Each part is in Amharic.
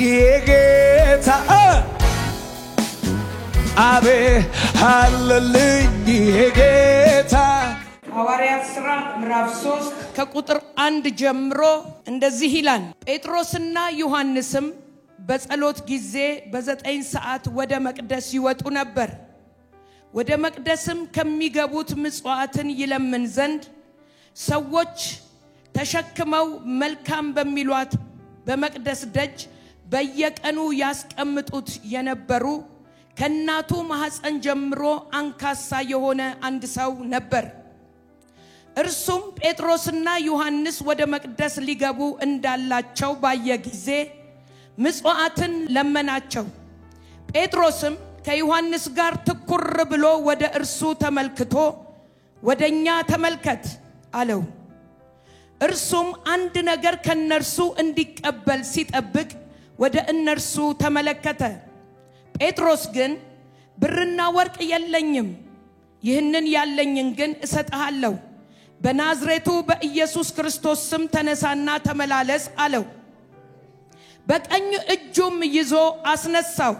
የጌታ አቤት ሃሌሉያ የጌታ ሐዋርያት ሥራ ምዕራፍ 3 ከቁጥር 1 ጀምሮ እንደዚህ ይላል። ጴጥሮስና ዮሐንስም በጸሎት ጊዜ በ9 ሰዓት ወደ መቅደስ ይወጡ ነበር። ወደ መቅደስም ከሚገቡት ምጽዋትን ይለምን ዘንድ ሰዎች ተሸክመው መልካም በሚሏት በመቅደስ ደጅ በየቀኑ ያስቀምጡት የነበሩ ከናቱ ማህፀን ጀምሮ አንካሳ የሆነ አንድ ሰው ነበር። እርሱም ጴጥሮስና ዮሐንስ ወደ መቅደስ ሊገቡ እንዳላቸው ባየ ጊዜ ምጽዋትን ለመናቸው። ጴጥሮስም ከዮሐንስ ጋር ትኩር ብሎ ወደ እርሱ ተመልክቶ ወደኛ ተመልከት አለው። እርሱም አንድ ነገር ከነርሱ እንዲቀበል ሲጠብቅ ወደ እነርሱ ተመለከተ። ጴጥሮስ ግን ብርና ወርቅ የለኝም፣ ይህንን ያለኝን ግን እሰጥሃለሁ፣ በናዝሬቱ በኢየሱስ ክርስቶስ ስም ተነሳና ተመላለስ አለው። በቀኝ እጁም ይዞ አስነሳው።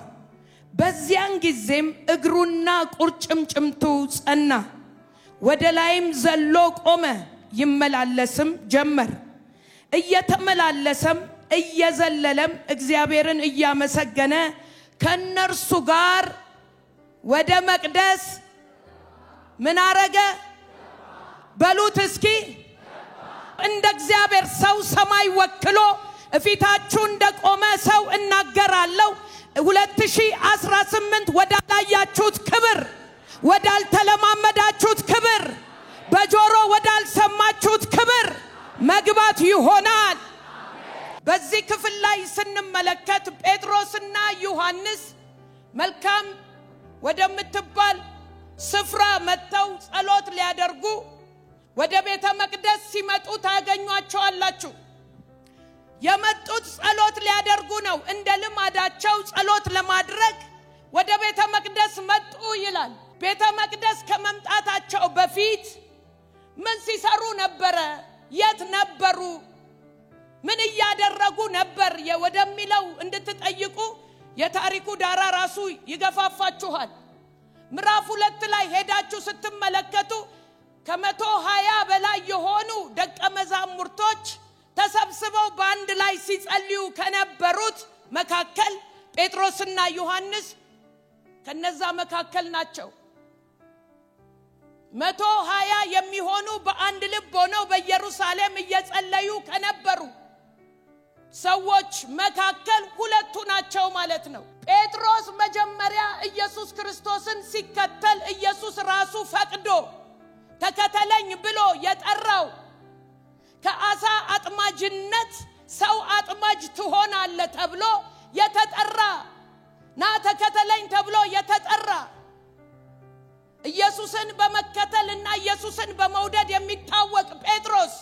በዚያን ጊዜም እግሩና ቁርጭምጭምቱ ጸና፣ ወደ ላይም ዘሎ ቆመ፣ ይመላለስም ጀመር። እየተመላለሰም እየዘለለም እግዚአብሔርን እያመሰገነ ከነርሱ ጋር ወደ መቅደስ ምን አረገ? በሉት እስኪ እንደ እግዚአብሔር ሰው ሰማይ ወክሎ እፊታችሁ እንደቆመ ሰው እናገራለሁ። 2018 ወዳላያችሁት ክብር፣ ወዳልተለማመዳችሁት ክብር፣ በጆሮ ወዳልሰማችሁት ክብር መግባት ይሆናል። በዚህ ክፍል ላይ ስንመለከት ጴጥሮስና ዮሐንስ መልካም ወደምትባል ስፍራ መጥተው ጸሎት ሊያደርጉ ወደ ቤተ መቅደስ ሲመጡ ታገኙአቸዋላችሁ። የመጡት ጸሎት ሊያደርጉ ነው። እንደ ልማዳቸው ጸሎት ለማድረግ ወደ ቤተ መቅደስ መጡ ይላል። ቤተ መቅደስ ከመምጣታቸው በፊት ምን ሲሰሩ ነበረ? የት ነበሩ? ምን ያደረጉ ነበር ወደሚለው እንድትጠይቁ የታሪኩ ዳራ ራሱ ይገፋፋችኋል። ምዕራፍ 2 ላይ ሄዳችሁ ስትመለከቱ ከ120 በላይ የሆኑ ደቀ መዛሙርቶች ተሰብስበው በአንድ ላይ ሲጸልዩ ከነበሩት መካከል ጴጥሮስና ዮሐንስ ከነዛ መካከል ናቸው። 120 የሚሆኑ በአንድ ልብ ሆነው በኢየሩሳሌም እየጸለዩ ከነበሩ ሰዎች መካከል ሁለቱ ናቸው ማለት ነው። ጴጥሮስ መጀመሪያ ኢየሱስ ክርስቶስን ሲከተል ኢየሱስ ራሱ ፈቅዶ ተከተለኝ ብሎ የጠራው ከአሳ አጥማጅነት ሰው አጥማጅ ትሆናለህ ተብሎ የተጠራ ና ተከተለኝ ተብሎ የተጠራ ኢየሱስን በመከተልና ኢየሱስን በመውደድ የሚታወቅ ጴጥሮስ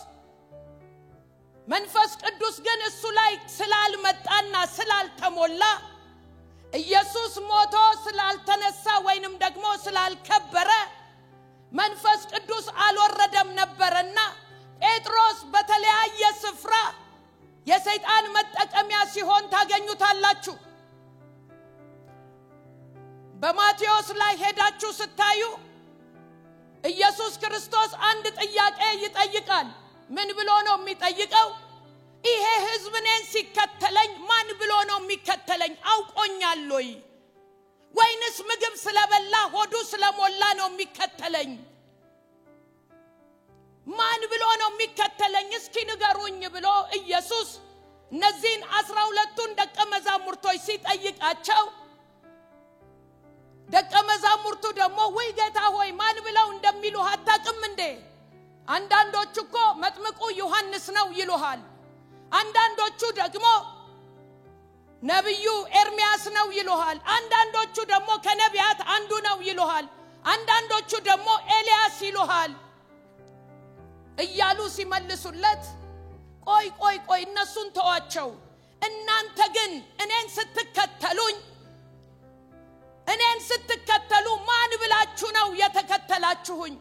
መንፈስ ቅዱስ ግን እሱ ላይ ስላልመጣና ስላልተሞላ ኢየሱስ ሞቶ ስላልተነሳ ወይንም ደግሞ ስላልከበረ መንፈስ ቅዱስ አልወረደም ነበርና ጴጥሮስ በተለያየ ስፍራ የሰይጣን መጠቀሚያ ሲሆን ታገኙታላችሁ። በማቴዎስ ላይ ሄዳችሁ ስታዩ ኢየሱስ ክርስቶስ አንድ ጥያቄ ይጠይቃል። ምን ብሎ ነው የሚጠይቀው? ይሄ ሕዝብ እኔን ሲከተለኝ ማን ብሎ ነው የሚከተለኝ? አውቆኛል ወይ? ወይንስ ምግብ ስለበላ ሆዱ ስለሞላ ነው የሚከተለኝ? ማን ብሎ ነው የሚከተለኝ? እስኪ ንገሩኝ ብሎ ኢየሱስ እነዚህን 12ቱን ደቀ መዛሙርቶች ሲጠይቃቸው ደቀ መዛሙርቱ ደግሞ ወይ ጌታ ሆይ ማን ብለው እንደሚሉ አታውቅም እንዴ? አንዳንዶቹ እኮ መጥምቁ ዮሐንስ ነው ይሉሃል፣ አንዳንዶቹ ደግሞ ነብዩ ኤርሚያስ ነው ይሉሃል፣ አንዳንዶቹ ደግሞ ከነቢያት አንዱ ነው ይሉሃል፣ አንዳንዶቹ ደግሞ ኤልያስ ይሉሃል እያሉ ሲመልሱለት ቆይ እነሱን ተዋቸው፣ እናንተ ግን እኔን ስትከተሉ ማን ብላችሁ ነው የተከተላችሁኝ?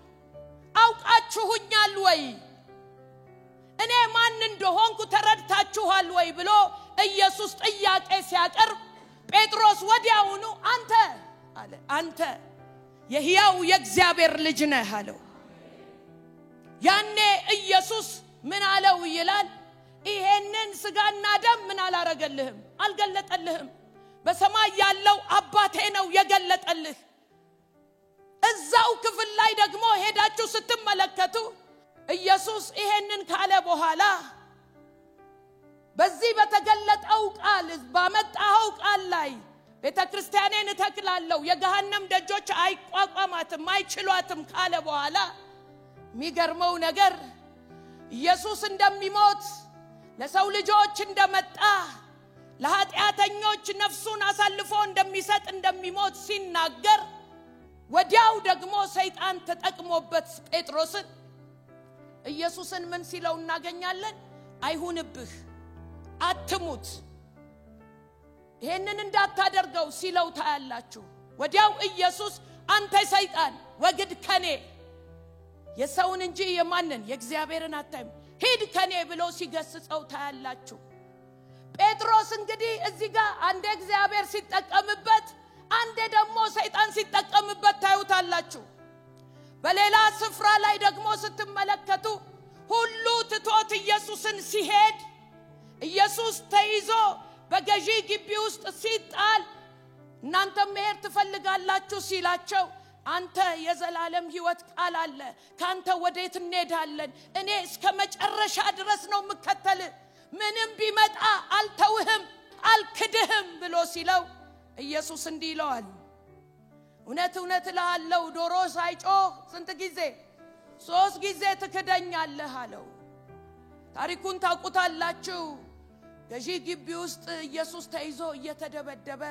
አውቃችሁኛል ወይ? እኔ ማን እንደሆንኩ ተረድታችኋል ወይ ብሎ ኢየሱስ ጥያቄ ሲያቀርብ ጴጥሮስ ወዲያውኑ አንተ አለ አንተ የሕያው የእግዚአብሔር ልጅ ነህ አለው። ያኔ ኢየሱስ ምን አለው ይላል? ይሄንን ስጋና ደም ምን አላረገልህም አልገለጠልህም፣ በሰማይ ያለው አባቴ ነው የገለጠልህ። እዛው ክፍል ላይ ደግሞ ሄዳችሁ ስትመለከቱ ኢየሱስ ይሄንን ካለ በኋላ በዚህ በተገለጠው ቃል ባመጣው ቃል ላይ ቤተክርስቲያኔን እተክላለሁ የገሃነም ደጆች አይቋቋማትም አይችሏትም ካለ በኋላ የሚገርመው ነገር ኢየሱስ እንደሚሞት ለሰው ልጆች እንደመጣ ለኃጢአተኞች ነፍሱን አሳልፎ እንደሚሰጥ እንደሚሞት ሲናገር ወዲያው ደግሞ ሰይጣን ተጠቅሞበት ጴጥሮስን ኢየሱስን ምን ሲለው እናገኛለን? አይሁንብህ አትሙት ይሄንን እንዳታደርገው ሲለው ታያላችሁ። ወዲያው ኢየሱስ አንተ ሰይጣን ወግድ ከኔ የሰውን እንጂ የማንን የእግዚአብሔርን አታይም ሂድ ከኔ ብሎ ሲገስጸው ታያላችሁ። ጴጥሮስ እንግዲህ እዚህ ጋር አንደ እግዚአብሔር ሲጠቀምበት አንደ ደግሞ ሰይጣን ሲጠቀምበት ታዩታላችሁ። በሌላ ስፍራ ላይ ደግሞ ስትመለከቱ ሁሉ ትቶት ኢየሱስን ሲሄድ ኢየሱስ ተይዞ በገዢ ግቢ ውስጥ ሲጣል እናንተ መሄድ ትፈልጋላችሁ ሲላቸው አንተ የዘላለም ሕይወት ቃል አለ ካንተ ወዴት እንሄዳለን? እኔ እስከ መጨረሻ ድረስ ነው መከተል ምንም ቢመጣ አልተውህም አልክድህም ብሎ ሲለው ኢየሱስ እንዲህ ይለዋል እውነት እውነት እልሃለሁ ዶሮ ሳይጮህ ስንት ጊዜ 3 ጊዜ ትክደኛለህ አለው። ታሪኩን ታውቁታላችሁ። ገዢ ግቢ ውስጥ ኢየሱስ ተይዞ እየተደበደበ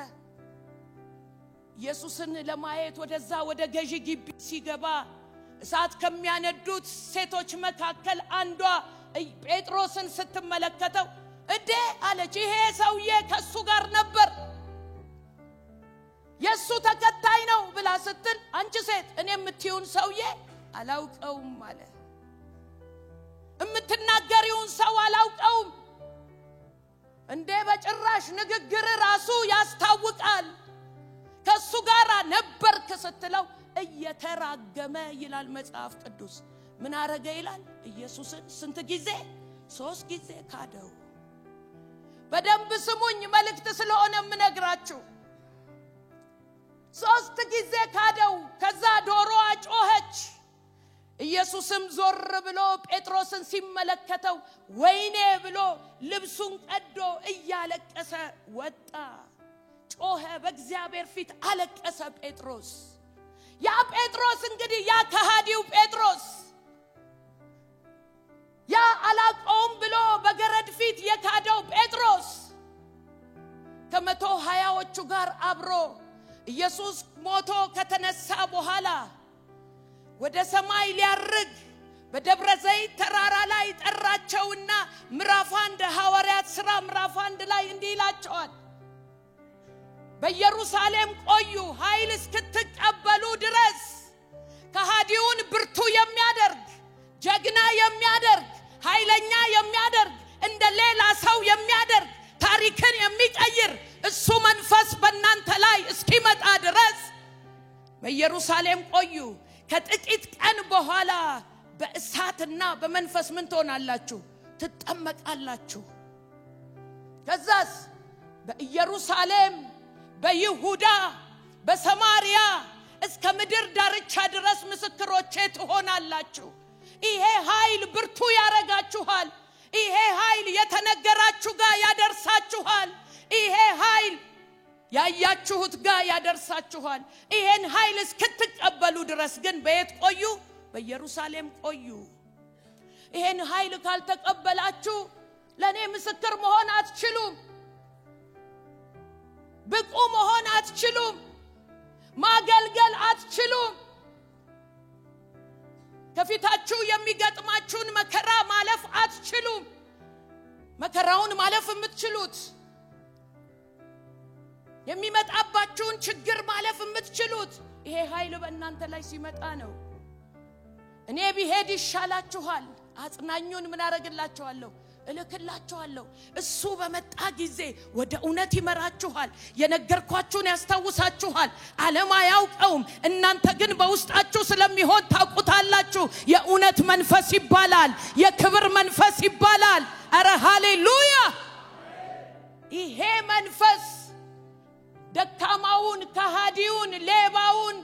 ኢየሱስን ለማየት ወደዛ ወደ ገዢ ግቢ ሲገባ እሳት ከሚያነዱት ሴቶች መካከል አንዷ ጴጥሮስን ስትመለከተው እዴ አለች ይሄ ሰውዬ ከሱ ጋር ነበር የሱ ተከታይ ነው ብላ ስትል አንቺ ሴት እኔ የምትዩን ሰውዬ አላውቀውም አለ። እምትናገሪውን ሰው አላውቀውም እንዴ በጭራሽ ንግግር ራሱ ያስታውቃል ከሱ ጋር ነበርክ ስትለው እየተራገመ ይላል መጽሐፍ ቅዱስ ምን አረገ ይላል? ኢየሱስን ስንት ጊዜ? 3 ጊዜ ካደው። በደንብ ስሙኝ መልእክት ስለሆነ ምነግራችሁ 3 ጊዜ ካደው። ከዛ ዶሮ ጮኸች። ኢየሱስም ዞር ብሎ ጴጥሮስን ሲመለከተው ወይኔ ብሎ ልብሱን ቀዶ እያለቀሰ ወጣ። ጮኸ፣ በእግዚአብሔር ፊት አለቀሰ ጴጥሮስ። ያ ጴጥሮስ እንግዲህ ያ ከሃዲው ጴጥሮስ ያ አላቆም ብሎ በገረድ ፊት የካደው ጴጥሮስ ከ120ዎቹ ጋር አብሮ ኢየሱስ ሞቶ ከተነሳ በኋላ ወደ ሰማይ ሊያርግ በደብረ ዘይት ተራራ ላይ ጠራቸውና ምዕራፍ 1 ሐዋርያት ሥራ ምዕራፍ 1 ላይ እንዲህ ይላቸዋል በኢየሩሳሌም ቆዩ ኃይል እስክትቀበሉ ድረስ ከሃዲውን ብርቱ የሚያደርግ ጀግና የሚያደርግ ኃይለኛ የሚያደርግ እንደ ሌላ ሰው የሚያደርግ ታሪክን የሚቀይር እሱ መንፈስ በእናንተ ላይ እስኪመጣ ድረስ በኢየሩሳሌም ቆዩ። ከጥቂት ቀን በኋላ በእሳትና በመንፈስ ምን ትሆናላችሁ? ትጠመቃላችሁ። ከዛስ በኢየሩሳሌም በይሁዳ በሰማርያ እስከ ምድር ዳርቻ ድረስ ምስክሮቼ ትሆናላችሁ። ይሄ ኃይል ብርቱ ያረጋችኋል። ይሄ ኃይል የተነገራችሁ ጋር ያደርሳችኋል። ይሄ ኃይል ያያችሁት ጋር ያደርሳችኋል። ይሄን ኃይል እስክትቀበሉ ድረስ ግን በየት ቆዩ? በኢየሩሳሌም ቆዩ። ይሄን ኃይል ካልተቀበላችሁ ለኔ ምስክር መሆን አትችሉም። ብቁ መሆን አትችሉም። ማገልገል አትችሉም። ከፊታችሁ የሚገጥማችሁን መከራ ማለፍ አትችሉም። መከራውን ማለፍ የምትችሉት የሚመጣባችሁን ችግር ማለፍ የምትችሉት ይሄ ኃይል በእናንተ ላይ ሲመጣ ነው። እኔ ቢሄድ ይሻላችኋል፣ አጽናኙን ምን አረግላችኋለሁ? እልክላችኋለሁ እሱ በመጣ ጊዜ ወደ እውነት ይመራችኋል የነገርኳችሁን ያስታውሳችኋል ዓለም አያውቀውም እናንተ ግን በውስጣችሁ ስለሚሆን ታውቁታላችሁ የእውነት መንፈስ ይባላል የክብር መንፈስ ይባላል አረ ሃሌሉያ ይሄ መንፈስ ደካማውን ከሃዲውን ሌባውን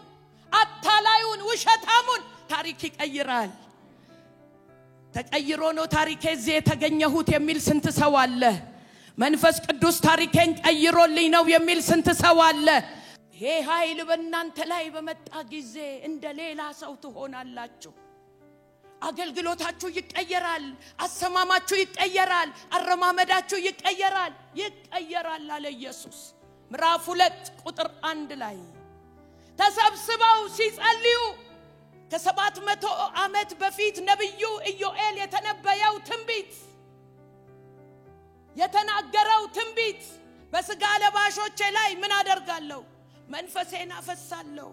አታላዩን ውሸታሙን ታሪክ ይቀይራል ተቀይሮ ነው ታሪኬ እዚህ የተገኘሁት የሚል ስንት ሰው አለ መንፈስ ቅዱስ ታሪኬን ቀይሮልኝ ነው የሚል ስንት ሰው አለ ይሄ ኃይል በእናንተ ላይ በመጣ ጊዜ እንደ ሌላ ሰው ትሆናላችሁ አገልግሎታችሁ ይቀየራል አሰማማችሁ ይቀየራል አረማመዳችሁ ይቀየራል አለ ኢየሱስ ምዕራፍ 2 ቁጥር 1 ላይ ተሰብስበው ሲጸልዩ ከ700 ዓመት በፊት ነብዩ ኢዮኤል የተነበየው ትንቢት የተናገረው ትንቢት በስጋ ለባሾች ላይ ምን አደርጋለሁ መንፈሴን አፈሳለሁ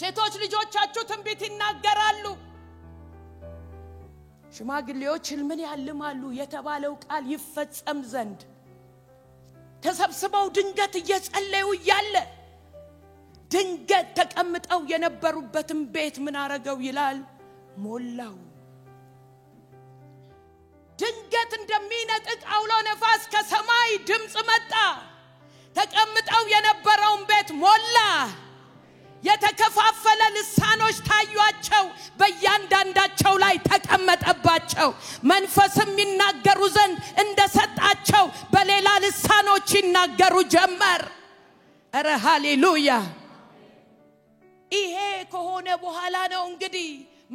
ሴቶች ልጆቻችሁ ትንቢት ይናገራሉ ሽማግሌዎች ህልምን ያልማሉ የተባለው ቃል ይፈጸም ዘንድ ተሰብስበው ድንገት እየጸለዩ ያለ ድንገት ተቀምጠው የነበሩበትን ቤት ምን አረገው ይላል ሞላው ድንገት እንደሚነጥቅ አውሎ ነፋስ ከሰማይ ድምጽ መጣ ተቀምጠው የነበረውን ቤት ሞላ የተከፋፈለ ልሳኖች ታዩአቸው በእያንዳንዳቸው ላይ ተቀመጠባቸው መንፈስም ይናገሩ ዘንድ እንደሰጣቸው በሌላ ልሳኖች ይናገሩ ጀመር አረ ሃሌሉያ ይሄ ከሆነ በኋላ ነው እንግዲህ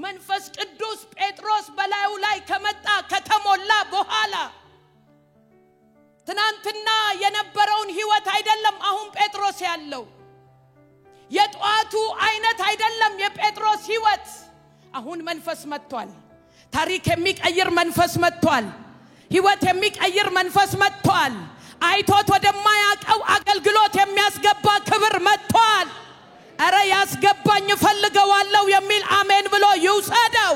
መንፈስ ቅዱስ ጴጥሮስ በላዩ ላይ ከመጣ ከተሞላ በኋላ ትናንትና የነበረውን ህይወት አይደለም አሁን ጴጥሮስ ያለው የጧቱ አይነት አይደለም የጴጥሮስ ህይወት አሁን መንፈስ መጥቷል ታሪክ የሚቀይር መንፈስ መጥቷል ህይወት የሚቀይር መንፈስ መጥቷል አይቶት ወደማያቀው አገልግሎት የሚያስገባ ክብር መጥቷል አረ ያስገባኝ ፈልገዋለሁ የሚል አሜን ብሎ ይውሰደው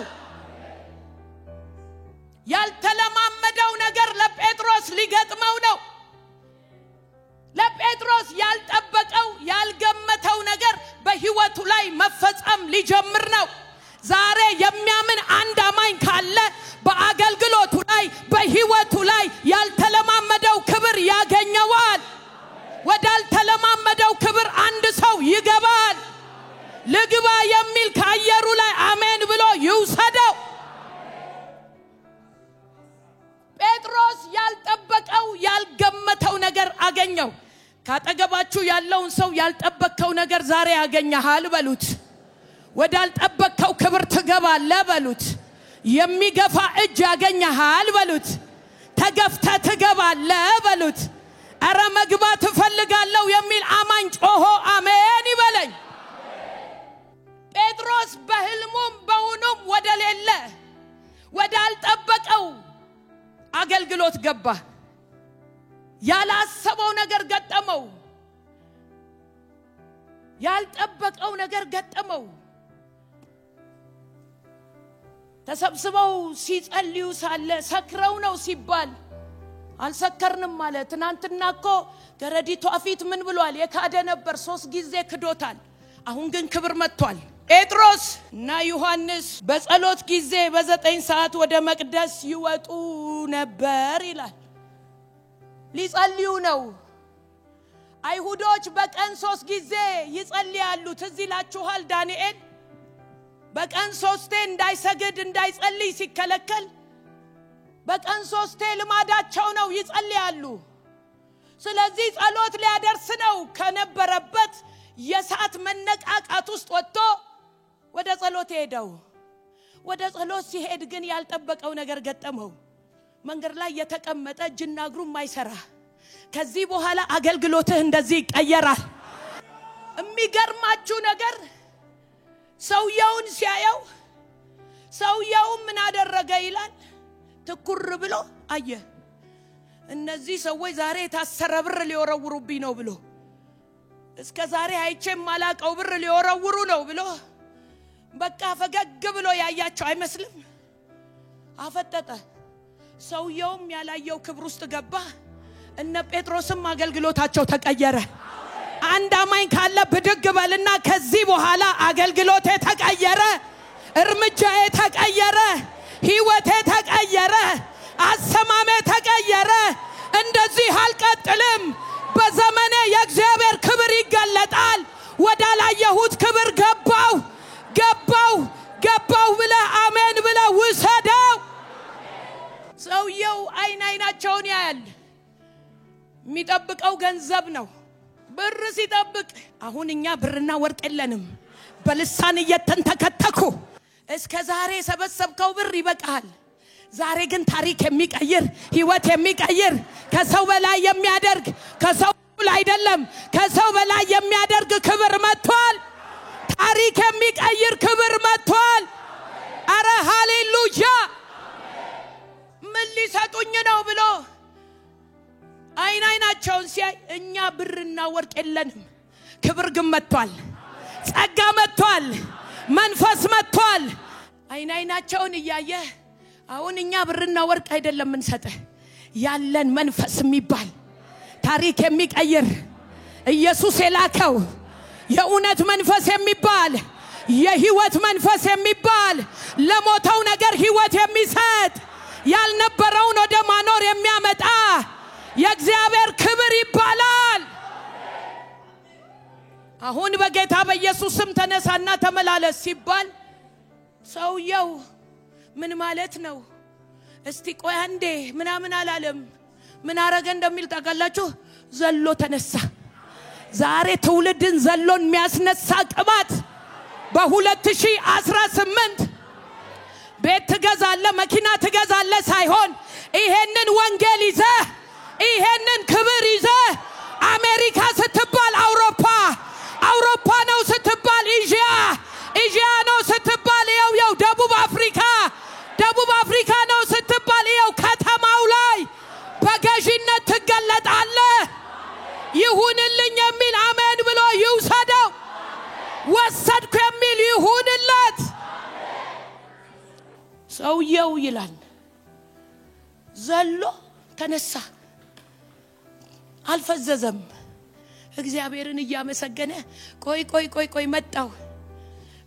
ያልተለማመደው ነገር ለጴጥሮስ ሊገጥመው ነው ለጴጥሮስ ያልጠበቀው ያልገመተው ነገር በህይወቱ ላይ መፈጸም ሊጀምር ነው ዛሬ የሚያምን አንድ አማኝ ካለ በአገልግሎቱ ላይ በህይወቱ ላይ ያልተለማመደው ክብር ያገኘዋል ወዳልተለማመደው ክብር አንድ ሰው ይገባል ልግባ የሚል ካየሩ ላይ አሜን ብሎ ይውሰደው ጴጥሮስ ያልጠበቀው ያልገመተው ነገር አገኘው ካጠገባችሁ ያለውን ሰው ያልጠበቀው ነገር ዛሬ ያገኛል በሉት ወዳልጠበቀው ክብር ትገባለህ በሉት የሚገፋ እጅ ያገኛል በሉት ተገፍተ ትገባለህ በሉት አረ መግባት ፈልጋለሁ የሚል አማኝ ጮሆ አሜን ይበለኝ ጴጥሮስ በህልሙም በውኑም ወደሌለ ወዳልጠበቀው አገልግሎት ገባ ያላሰበው ነገር ገጠመው ያልጠበቀው ነገር ገጠመው ተሰብስበው ሲጸልዩ ሳለ ሰክረው ነው ሲባል አልሰከርንም ማለት ትናንትናኮ ገረዲቷ ፊት ምን ብሏል የካደ ነበር 3 ጊዜ ክዶታል አሁን ግን ክብር መጥቷል ጴጥሮስ እና ዮሐንስ በጸሎት ጊዜ በ9 ሰዓት ወደ መቅደስ ይወጡ ነበር ይላል ሊጸልዩ ነው አይሁዶች በቀን 3 ጊዜ ይጸልያሉ ትዝ ይላችኋል ዳንኤል በቀን 3 እንዳይሰግድ እንዳይጸልይ ሲከለከል በቀን 3 ልማዳቸው ነው ይጸልያሉ ስለዚህ ጸሎት ሊያደርስ ነው ከነበረበት የሰዓት መነቃቃት ውስጥ ወጥቶ ወደ ጸሎት ሄደው ወደ ጸሎት ሲሄድ ግን ያልጠበቀው ነገር ገጠመው መንገድ ላይ የተቀመጠ እጅና እግሩ ማይሰራ ከዚህ በኋላ አገልግሎትህ እንደዚህ ይቀየራል የሚገርማችሁ ነገር ሰውየውን ሲያየው ሰውየው ምን አደረገ ይላል ትኩር ብሎ አየ እነዚህ ሰዎች ዛሬ ታሰረ ብር ሊወረውሩብኝ ነው ብሎ እስከ ዛሬ አይቼም ማላቀው ብር ሊወረውሩ ነው ብሎ በቃ ፈገግ ብሎ ያያቸው አይመስልም አፈጠጠ ሰውየውም ያላየው ክብር ውስጥ ገባ። እነ ጴጥሮስም አገልግሎታቸው ተቀየረ። አንድ አማኝ ካለ ብድግ በልና ከዚህ በኋላ አገልግሎቴ ተቀየረ፣ እርምጃዬ ተቀየረ፣ ህይወቴ ተቀየረ፣ አሰማሜ ተቀየረ፣ እንደዚህ አልቀጥልም፣ በዘመኔ የእግዚአብሔር ክብር ይገለጣል፣ ወዳላየሁት ክብር ገባው ብለ አሜን ብለ ውሰደው። ሰውየው አይናቸውን ያያል። የሚጠብቀው ገንዘብ ነው፣ ብር ሲጠብቅ። አሁን እኛ ብርና ወርቅ የለንም፣ በልሳን እየተንተከተኩ እስከ ዛሬ ሰበሰብከው ብር ይበቃል። ዛሬ ግን ታሪክ የሚቀይር ህይወት የሚቀይር ከሰው በላይ የሚያደርግ ከሰው ላይ አይደለም ከሰው በላይ የሚያደርግ ክብር መጥቷል። ታሪክ የሚቀይር ክብር መጥቷል። አረ ሃሌሉያ! ምን ሊሰጡኝ ነው ብሎ አይናቸውን ሲያይ እኛ ብርና ወርቅ የለንም፣ ክብር ግን መጥቷል፣ ጸጋ መጥቷል፣ መንፈስ መጥቷል። አይናቸውን እያየ አሁን እኛ ብርና ወርቅ አይደለም እንሰጥህ፣ ያለን መንፈስ የሚባል ታሪክ የሚቀይር ኢየሱስ የላከው የእውነት መንፈስ የሚባል የህይወት መንፈስ የሚባል ለሞተው ነገር ህይወት የሚሰጥ ያልነበረውን ወደ ማኖር የሚያመጣ የእግዚአብሔር ክብር ይባላል። አሁን በጌታ በኢየሱስ ስም ተነሳና ተመላለስ ሲባል ሰውየው ምን ማለት ነው? እስቲ ቆይ አንዴ ምናምን አላለም። ምን አረገ እንደሚል ታውቃላችሁ? ዘሎ ተነሳ። ዛሬ ትውልድን ዘሎን የሚያስነሳ ቅባት በ2018 ቤት ትገዛለ መኪና ትገዛለ ሳይሆን ይሄንን ወንጌል ይዘ ይሄንን ክብር ይዘ አሜሪካ ስትባል አውሮፓ ነው ስትባል ኤዥያ ነው ስትባል ይው ደቡብ አፍሪካ ነው ስትባል ይው ከተማው ላይ በገዥነት ትገለጣለ። ይሁንልኝ የሚል አሜን ብሎ ይውሰደው። ወሰድኩ የሚል ይሁንለት። ሰውየው ይላል ዘሎ ተነሳ፣ አልፈዘዘም። እግዚአብሔርን እያመሰገነ ቆይ መጣው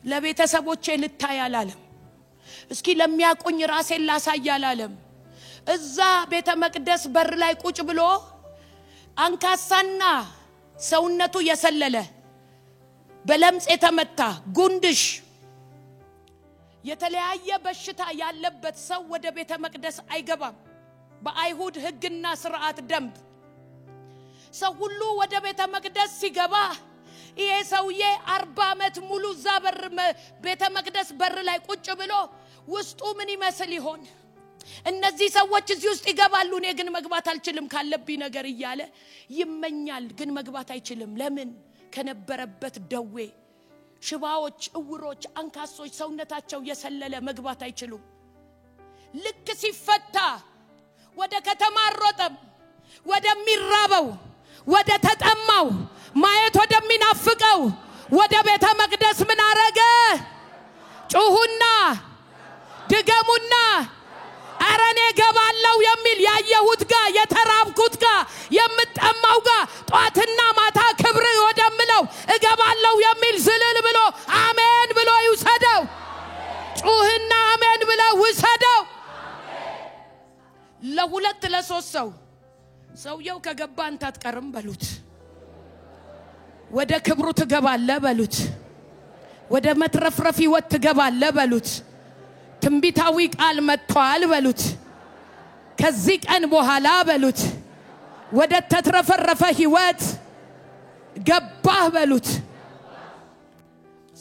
ለቤተሰቦቼ ልታይ አላለም። እስኪ ለሚያቆኝ ራሴን ላሳይ አላለም። እዛ ቤተ መቅደስ በር ላይ ቁጭ ብሎ አንካሳና ሰውነቱ የሰለለ በለምጽ የተመታ ጉንድሽ የተለያየ በሽታ ያለበት ሰው ወደ ቤተ መቅደስ አይገባም። በአይሁድ ሕግና ሥርዓት ደንብ ሰው ሁሉ ወደ ቤተ መቅደስ ሲገባ ይሄ ሰውዬ 40 ዓመት ሙሉ እዛ ቤተ መቅደስ በር ላይ ቁጭ ብሎ ውስጡ ምን ይመስል ይሆን? እነዚህ ሰዎች እዚህ ውስጥ ይገባሉ፣ እኔ ግን መግባት አልችልም ካለብኝ ነገር እያለ ይመኛል፣ ግን መግባት አይችልም። ለምን? ከነበረበት ደዌ ሽባዎች፣ እውሮች፣ አንካሶች ሰውነታቸው የሰለለ መግባት አይችሉም። ልክ ሲፈታ ወደ ከተማ ሮጠም፣ ወደሚራበው፣ ወደ ተጠማው፣ ማየት ወደሚናፍቀው ወደ ቤተ መቅደስ ምን አረገ? ጩሁና ድገሙና አረኔ ገባለው የሚል ያየሁት ጋር የተራብኩት ጋር የምጠማው ጋር ጧትና ማታ ክብር ወደምለው እገባለው የሚል ዝልል ብሎ አሜን ብሎ ይውሰደው። ጩህና አሜን ብሎ ውሰደው። ለሁለት ለሶስት ሰውየው ከገባ አንተ አትቀርም በሉት። ወደ ክብሩ ትገባለ በሉት። ወደ መትረፍረፍ ህይወት ትገባለ በሉት። ትንቢታዊ ቃል መጥቷል በሉት። ከዚህ ቀን በኋላ በሉት ወደ ተትረፈረፈ ህይወት ገባህ በሉት።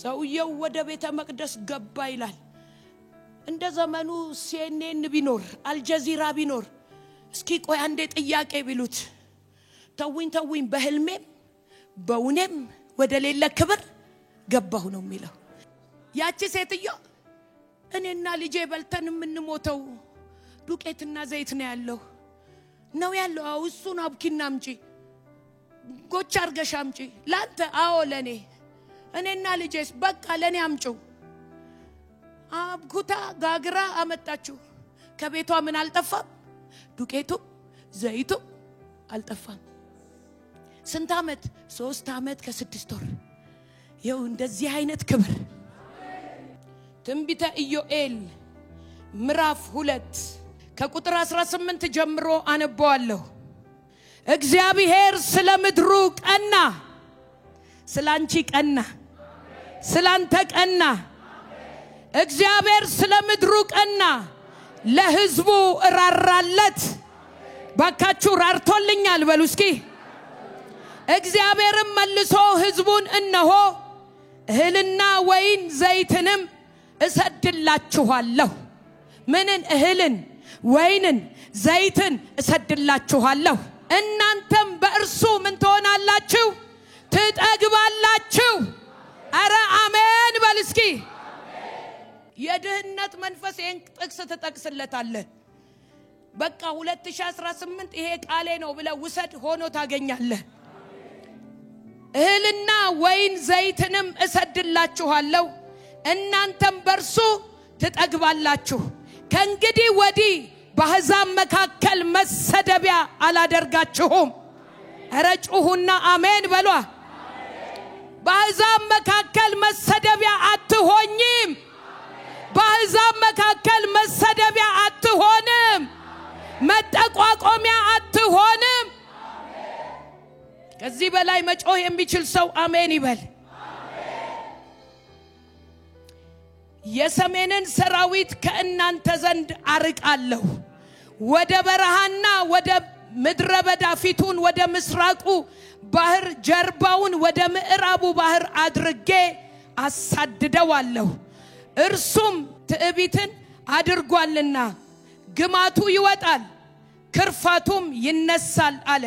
ሰውየው ወደ ቤተ መቅደስ ገባ ይላል። እንደ ዘመኑ CNN ቢኖር አልጀዚራ ቢኖር እስኪ ቆይ አንዴ ጥያቄ ቢሉት ተውኝ በህልሜም በውኔም ወደ ሌላ ክብር ገባሁ ነው የሚለው። ያቺ ሴትዮ እኔና ልጄ በልተን የምንሞተው ዱቄትና ዘይት ነው ያለው አው እሱን አብኪና አምጪ ጎቻ አርገሽ አምጪ ላንተ አዎ ለኔ እኔና ልጄስ በቃ ለኔ አምጪው አብኩታ ጋግራ አመጣችሁ። ከቤቷ ምን አልጠፋም? ዱቄቱ ዘይቱ አልጠፋም ስንት አመት 3 አመት ከ6 ወር ይው እንደዚህ አይነት ክብር ትንቢተ ኢዮኤል ምዕራፍ 2 ከቁጥር 18 ጀምሮ አነባዋለሁ እግዚአብሔር ስለ ምድሩ ቀና ስላንቺ ቀና ስላንተ ቀና እግዚአብሔር ስለ ምድሩ ቀና ለሕዝቡ ራራለት ባካቹ ራርቶልኛል በሉ እስኪ እግዚአብሔርም መልሶ ሕዝቡን እነሆ እህልና ወይን ዘይትንም እሰድላችኋለሁ ምንን እህልን ወይንን ዘይትን እሰድላችኋለሁ እናንተም በእርሱ ምን ትሆናላችሁ ትጠግባላችሁ አረ አሜን በል እስኪ የድህነት መንፈስ ይሄን ጥቅስ ተጠቅስለታል በቃ 2018 ይሄ ቃሌ ነው ብለ ውሰድ ሆኖ ታገኛለህ እህልና ወይን ዘይትንም እሰድላችኋለሁ እናንተም በርሱ ትጠግባላችሁ ከእንግዲህ ወዲህ በአሕዛብ መካከል መሰደቢያ አላደርጋችሁም አረጩሁና አሜን በሏ በአሕዛብ መካከል መሰደቢያ አትሆኝም በአሕዛብ መካከል መሰደቢያ አትሆንም መጠቋቆሚያ አትሆንም ከዚህ በላይ መጮህ የሚችል ሰው አሜን ይበል የሰሜንን ሰራዊት ከእናንተ ዘንድ አርቃለሁ ወደ በረሃና ወደ ምድረ በዳ ፊቱን ወደ ምስራቁ ባህር ጀርባውን ወደ ምዕራቡ ባህር አድርጌ አሳድደዋለሁ እርሱም ትዕቢትን አድርጓልና ግማቱ ይወጣል ክርፋቱም ይነሳል አለ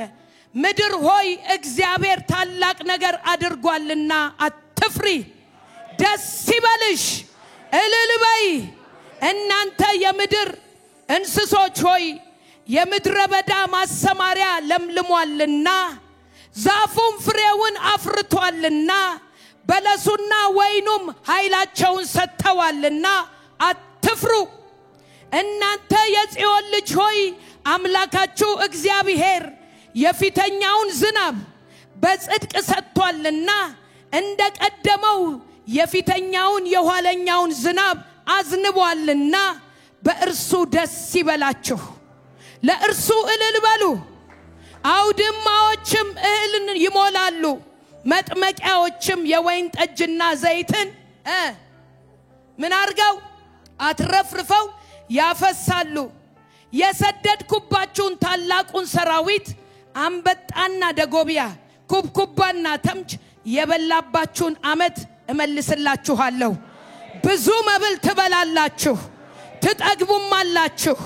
ምድር ሆይ እግዚአብሔር ታላቅ ነገር አድርጓልና አትፍሪ ደስ ይበልሽ እልል በይ እናንተ የምድር እንስሶች ሆይ የምድረ በዳ ማሰማሪያ ለምልሟልና ዛፉም ፍሬውን አፍርቷልና በለሱና ወይኑም ኃይላቸውን ሰጥተዋልና አትፍሩ እናንተ የጽዮን ልጅ ሆይ አምላካችሁ እግዚአብሔር የፊተኛውን ዝናብ በጽድቅ ሰጥቷልና እንደቀደመው የፊተኛውን የኋለኛውን ዝናብ አዝንቧልና በእርሱ ደስ ይበላችሁ ለእርሱ እልል በሉ አውድማዎችም እህልን ይሞላሉ መጥመቂያዎችም የወይን ጠጅና ዘይትን ምን አርገው አትረፍርፈው ያፈሳሉ የሰደድኩባችሁን ታላቁን ሰራዊት አንበጣና ደጎቢያ ኩብኩባና ተምች የበላባችሁን አመት እመልስላችኋለሁ ብዙ መብል ትበላላችሁ ትጠግቡማላችሁ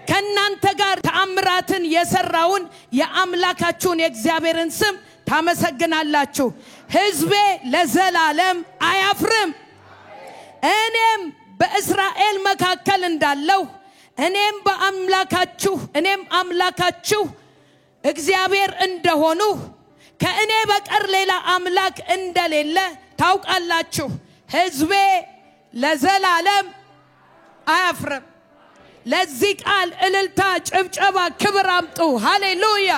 ከናንተ ጋር ተአምራትን የሰራውን የአምላካችሁን የእግዚአብሔርን ስም ታመሰግናላችሁ ሕዝቤ ለዘላለም አያፍርም እኔም በእስራኤል መካከል እንዳለው እኔም አምላካችሁ እግዚአብሔር እንደሆኑ ከእኔ በቀር ሌላ አምላክ እንደሌለ ታውቃላችሁ ሕዝቤ ለዘላለም አያፍርም ለዚህ ቃል እልልታ ጭብጨባ ክብር አምጡ ሃሌሉያ